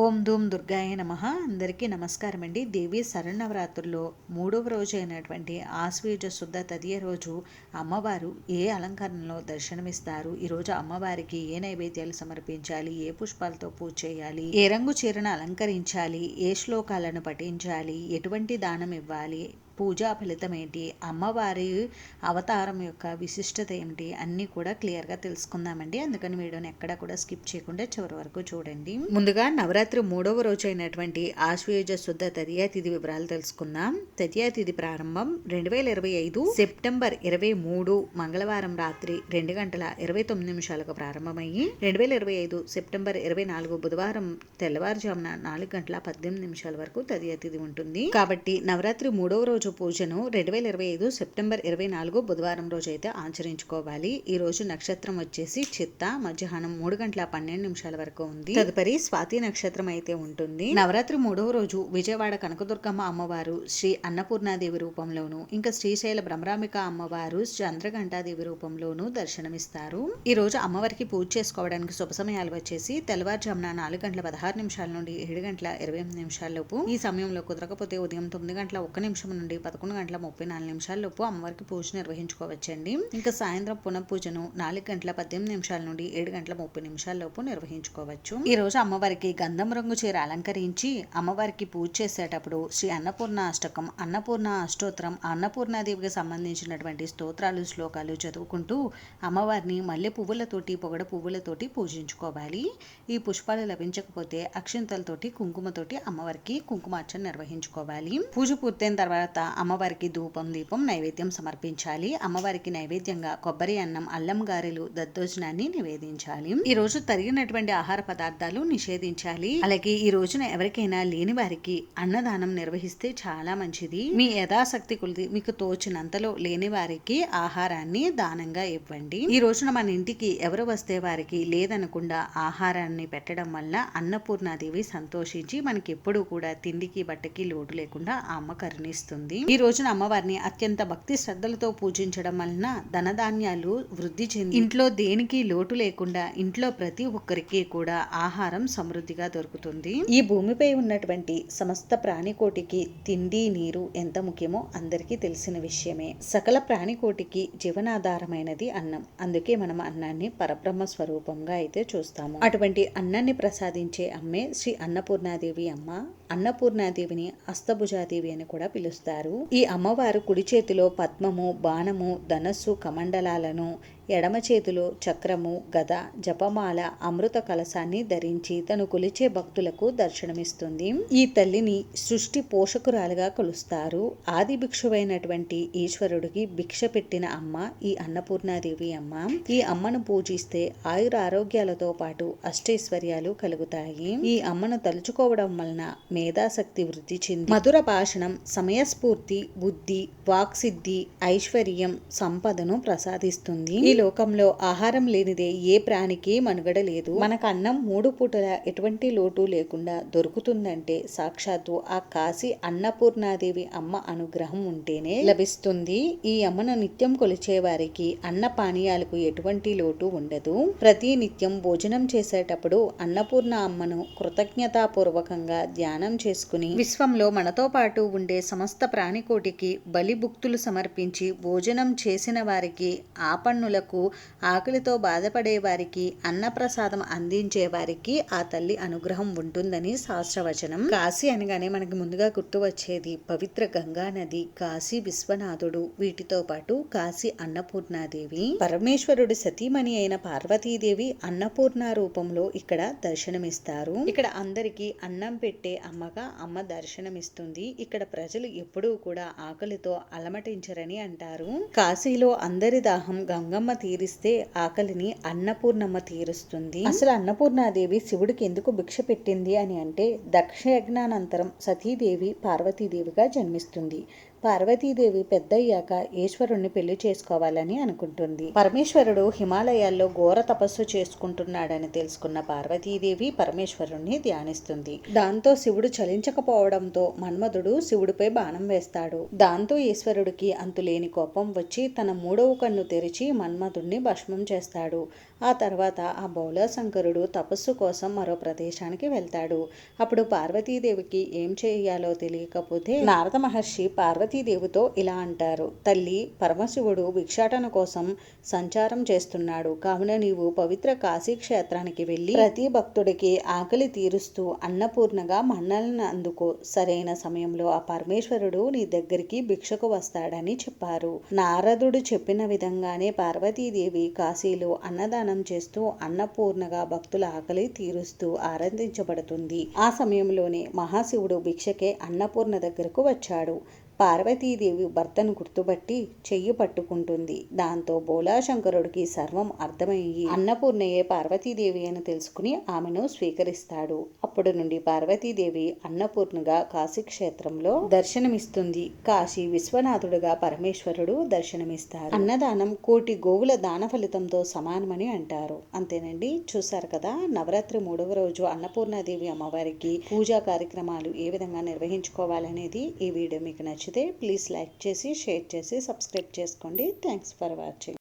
ఓం ధూమ్ దుర్గాయ నమః. అందరికీ నమస్కారం అండి. దేవి శరన్నవరాత్రుల్లో 3వ రోజు అయినటువంటి ఆశ్వయుజ శుద్ధ తదియ రోజు అమ్మవారు ఏ అలంకరణలో దర్శనమిస్తారు, ఈరోజు అమ్మవారికి ఏ నైవేద్యాలు సమర్పించాలి, ఏ పుష్పాలతో పూజ చేయాలి, ఏ రంగు చీరను అలంకరించాలి, ఏ శ్లోకాలను పఠించాలి, ఎటువంటి దానం ఇవ్వాలి, పూజా ఫలితం ఏంటి, అమ్మవారి అవతారం యొక్క విశిష్టత ఏమిటి, అన్నీ కూడా క్లియర్గా తెలుసుకుందామండి. అందుకని వీడియోని ఎక్కడా కూడా స్కిప్ చేయకుండా చివరి వరకు చూడండి. ముందుగా నవరాత్రి 3వ రోజు అయినటువంటి ఆశ్వయుజ శుద్ధ తదియా తిథి వివరాలు తెలుసుకుందాం. తదియా తిథి ప్రారంభం 2025 సెప్టెంబర్ 23 మంగళవారం రాత్రి 2:29 ప్రారంభమయ్యి 2025 సెప్టెంబర్ 24 బుధవారం తెల్లవారుజామున 4:18 వరకు తదియా తిథి ఉంటుంది. కాబట్టి నవరాత్రి 3వ రోజు పూజను 2025 సెప్టెంబర్ 24 బుధవారం రోజు అయితే ఆచరించుకోవాలి. ఈ రోజు నక్షత్రం వచ్చేసి చిత్త, మధ్యాహ్నం 3:12 వరకు ఉంది. తదుపరి స్వాతి నక్షత్రం అయితే ఉంటుంది. నవరాత్రి 3వ రోజు విజయవాడ కనకదుర్గమ్మ అమ్మవారు శ్రీ అన్నపూర్ణాదేవి రూపంలోను, ఇంకా శ్రీశైల బ్రహ్మరాంబిక అమ్మవారు చంద్రఘంటాదేవి రూపంలోను దర్శనమిస్తారు. ఈ రోజు అమ్మవారికి పూజ చేసుకోవడానికి శుభ సమయాలు వచ్చేసి తెల్లవారుజామున 4:16 నుండి 7:28 లోపు. ఈ సమయంలో కుదరకపోతే ఉదయం 9:01 నుండి 11:34 లోపు అమ్మవారికి పూజ నిర్వహించుకోవచ్చండి. ఇంకా సాయంత్రం పునఃపూజను 4:18 నుండి 7:30 లోపు నిర్వహించుకోవచ్చు. ఈ రోజు అమ్మవారికి గంధం రంగు చీర అలంకరించి అమ్మవారికి పూజ చేసేటప్పుడు శ్రీ అన్నపూర్ణ అష్టకం, అన్నపూర్ణ అష్టోత్తరం, అన్నపూర్ణాదేవికి సంబంధించినటువంటి స్తోత్రాలు, శ్లోకాలు చదువుకుంటూ అమ్మవారిని మల్లె పువ్వులతోటి, పొగడ పువ్వులతోటి పూజించుకోవాలి. ఈ పుష్పాలు లభించకపోతే అక్షింతలతోటి, కుంకుమతోటి అమ్మవారికి కుంకుమార్చన నిర్వహించుకోవాలి. పూజ పూర్తయిన తర్వాత అమ్మవారికి ధూపం, దీపం, నైవేద్యం సమర్పించాలి. అమ్మవారికి నైవేద్యంగా కొబ్బరి అన్నం, అల్లం గారెలు, దద్దోజనాన్ని నివేదించాలి. ఈ రోజు తరిగినటువంటి ఆహార పదార్థాలు నిషేధించాలి. అలాగే ఈ రోజున ఎవరికైనా లేని వారికి అన్నదానం నిర్వహిస్తే చాలా మంచిది. మీ యథాశక్తి కొలిది మీకు తోచినంతలో లేని వారికి ఆహారాన్ని దానంగా ఇవ్వండి. ఈ రోజున మన ఇంటికి ఎవరు వస్తే వారికి లేదనకుండా ఆహారాన్ని పెట్టడం వల్ల అన్నపూర్ణాదేవి సంతోషించి మనకి ఎప్పుడు కూడా తిండికి బట్టకి లోటు లేకుండా అమ్మ కరుణిస్తుంది. ఈ రోజున అమ్మవారిని అత్యంత భక్తి శ్రద్ధలతో పూజించడం వలన ధనధాన్యాలు వృద్ధి చెంది ఇంట్లో దేనికి లోటు లేకుండా ఇంట్లో ప్రతి ఒక్కరికి కూడా ఆహారం సమృద్ధిగా దొరుకుతుంది. ఈ భూమిపై ఉన్నటువంటి సమస్త ప్రాణికోటికి తిండి, నీరు ఎంత ముఖ్యమో అందరికీ తెలిసిన విషయమే. సకల ప్రాణికోటికి జీవనాధారమైనది అన్నం. అందుకే మనం అన్నాన్ని పరబ్రహ్మ స్వరూపంగా అయితే చూస్తాము. అటువంటి అన్నాన్ని ప్రసాదించే అమ్మే శ్రీ అన్నపూర్ణాదేవి అమ్మ. అన్నపూర్ణాదేవిని అష్టభుజాదేవి అని కూడా పిలుస్తారు. ఈ అమ్మవారు కుడి చేతిలో పద్మము, బాణము, ధనస్సు, కమండలాలను, ఎడమ చేతిలో చక్రము, గద, జపమాల, అమృత కలశాన్ని ధరించి తను కొలిచే భక్తులకు దర్శనమిస్తుంది. ఈ తల్లిని సృష్టి పోషకురాలుగా కొలుస్తారు. ఆది భిక్షువైనటువంటి ఈశ్వరుడికి భిక్ష పెట్టిన అమ్మ ఈ అన్నపూర్ణాదేవి అమ్మ. ఈ అమ్మను పూజిస్తే ఆయుర ఆరోగ్యాలతో పాటు అష్టైశ్వర్యాలు కలుగుతాయి. ఈ అమ్మను తలుచుకోవడం వలన మేధాశక్తి వృద్ధి చెంది మధుర భాషణం, సమయస్ఫూర్తి, బుద్ధి, వాక్సిద్ధి, ఐశ్వర్యం, సంపదను ప్రసాదిస్తుంది. ఈ లోకంలో ఆహారం లేనిదే ఏ ప్రాణికి మనుగడ లేదు. మనకు అన్నం 3 పూటల ఎటువంటి లోటు లేకుండా దొరుకుతుందంటే సాక్షాత్తు ఆ కాశీ అన్నపూర్ణాదేవి అమ్మ అనుగ్రహం ఉంటేనే లభిస్తుంది. ఈ అమ్మను నిత్యం కొలిచే వారికి అన్న పానీయాలకు ఎటువంటి లోటు ఉండదు. ప్రతి నిత్యం భోజనం చేసేటప్పుడు అన్నపూర్ణ అమ్మను కృతజ్ఞతాపూర్వకంగా ధ్యానం చేసుకుని విశ్వంలో మనతో పాటు ఉండే సమస్త ప్రాణికోటికి బలిభుక్తులు సమర్పించి భోజనం చేసిన వారికి, ఆపన్నులకు, ఆకలితో బాధపడే వారికి, అన్నప్రసాదం అందించే వారికి ఆ తల్లి అనుగ్రహం ఉంటుందని శాస్త్రవచనం. కాశీ అనగానే మనకి ముందుగా గుర్తు వచ్చేది పవిత్ర గంగా నది, కాశీ విశ్వనాథుడు, వీటితో పాటు కాశీ అన్నపూర్ణాదేవి. పరమేశ్వరుడి సతీమణి అయిన పార్వతీదేవి అన్నపూర్ణ రూపంలో ఇక్కడ దర్శనమిస్తారు. ఇక్కడ అందరికీ అన్నం పెట్టే అమ్మగా అమ్మ దర్శనమిస్తుంది. ఇక్కడ ప్రజలు ఎప్పుడూ కూడా ఆకలితో అలమటించరని అంటారు. కాశీలో అందరి దాహం గంగమ్మ తీరిస్తే ఆకలిని అన్నపూర్ణమ్మ తీరుస్తుంది. అసలు అన్నపూర్ణాదేవి శివుడికి ఎందుకు భిక్ష పెట్టింది అని అంటే దక్ష యజ్ఞానంతరం సతీదేవి పార్వతీదేవిగా జన్మిస్తుంది. పార్వతీదేవి పెద్దయ్యాక ఈశ్వరుణ్ణి పెళ్లి చేసుకోవాలని అనుకుంటుంది. పరమేశ్వరుడు హిమాలయాల్లో ఘోర తపస్సు చేసుకుంటున్నాడని తెలుసుకున్న పార్వతీదేవి పరమేశ్వరుణ్ణి ధ్యానిస్తుంది. దాంతో శివుడు చలించకపోవడంతో మన్మధుడు శివుడిపై బాణం వేస్తాడు. దాంతో ఈశ్వరుడికి అంతులేని కోపం వచ్చి తన 3వ కన్ను తెరిచి మన్మధుడిని భస్మం చేస్తాడు. ఆ తర్వాత ఆ బౌలాశంకరుడు తపస్సు కోసం మరో ప్రదేశానికి వెళ్తాడు. అప్పుడు పార్వతీదేవికి ఏం చేయాలో తెలియకపోతే నారద మహర్షి పార్వతీదేవితో ఇలా అంటారు: తల్లి, పరమశివుడు భిక్షాటన కోసం సంచారం చేస్తున్నాడు. కావున నీవు పవిత్ర కాశీ క్షేత్రానికి వెళ్ళి ప్రతి భక్తుడికి ఆకలి తీరుస్తూ అన్నపూర్ణగా మన్నలను అందుకో. సరైన సమయంలో ఆ పరమేశ్వరుడు నీ దగ్గరికి భిక్షకు వస్తాడని చెప్పారు. నారదుడు చెప్పిన విధంగానే పార్వతీదేవి కాశీలో అన్నదానం చేస్తూ అన్నపూర్ణగా భక్తుల ఆకలి తీరుస్తూ ఆరాధించబడుతుంది. ఆ సమయంలోనే మహాశివుడు భిక్షకే అన్నపూర్ణ దగ్గరకు వచ్చాడు. పార్వతీదేవి భర్తను గుర్తుపట్టి చెయ్యి పట్టుకుంటుంది. దాంతో బోలాశంకరుడికి సర్వం అర్థమయ్యి అన్నపూర్ణయే పార్వతీదేవి అని తెలుసుకుని ఆమెను స్వీకరిస్తాడు. అప్పటి నుండి పార్వతీదేవి అన్నపూర్ణగా కాశీక్షేత్రంలో దర్శనమిస్తుంది. కాశీ విశ్వనాథుడుగా పరమేశ్వరుడు దర్శనమిస్తారు. అన్నదానం కోటి గోవుల దాన ఫలితంతో సమానమని అంటారు. అంతేనండి, చూసారు కదా, నవరాత్రి 3వ రోజు అన్నపూర్ణాదేవి అమ్మవారికి పూజా కార్యక్రమాలు ఏ విధంగా నిర్వహించుకోవాలనేది ఈ వీడియో మీకు నచ్చితే ప్లీజ్ లైక్ చేసి, షేర్ చేసి, సబ్స్క్రైబ్ చేసుకోండి. Thanks for watching.